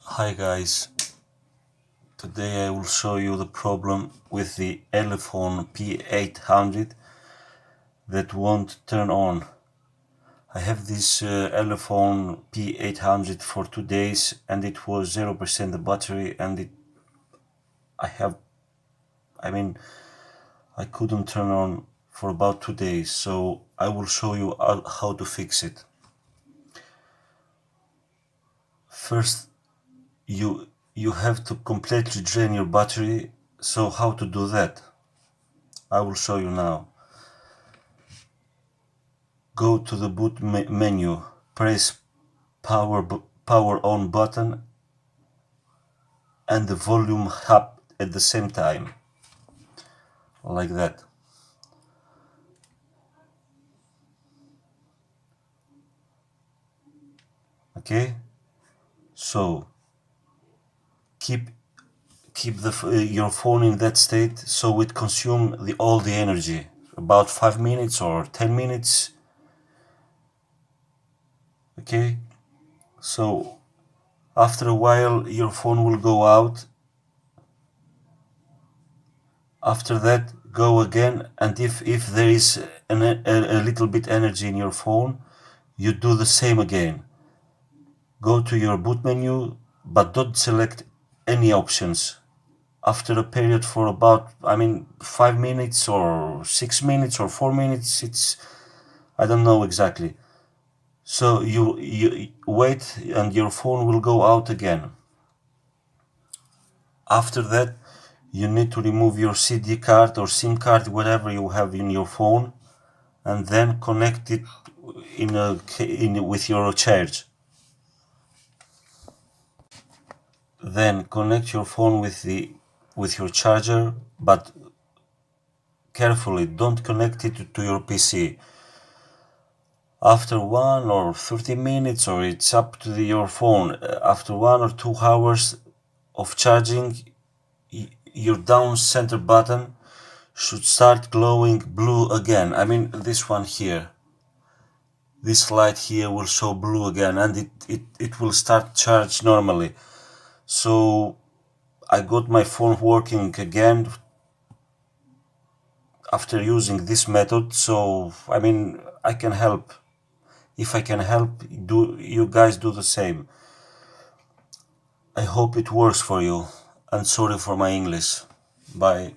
Hi guys, today I will show you the problem with the Elephone p800 that won't turn on. I have this Elephone p800 for 2 days and it was 0% the battery, and I couldn't turn on for about 2 days, so I will show you how to fix it. First, you have to completely drain your battery. So how to do that? I will show you now. Go to the boot menu, press power on button and the volume up at the same time, like that. Okay, so keep your phone in that state so it consumes all the energy, about 5 minutes or 10 minutes. Okay, so after a while your phone will go out. After that, go again, and if there is a little bit energy in your phone, you do the same again. Go to your boot menu, but don't select any options. After a period for about 5 minutes or 6 minutes or 4 minutes, I don't know exactly. So you wait and your phone will go out again. After that, you need to remove your CD card or SIM card, whatever you have in your phone, and then connect it with your charge. Then connect your phone with your charger, but carefully, don't connect it to your PC. After 1 or 30 minutes, or it's up to your phone, after 1 or 2 hours of charging, your down center button should start glowing blue again. This one here. This light here will show blue again, and it will start charge normally. So I got my phone working again after using this method. So I can help. If I can help, you guys do the same. I hope it works for you, and sorry for my English. Bye.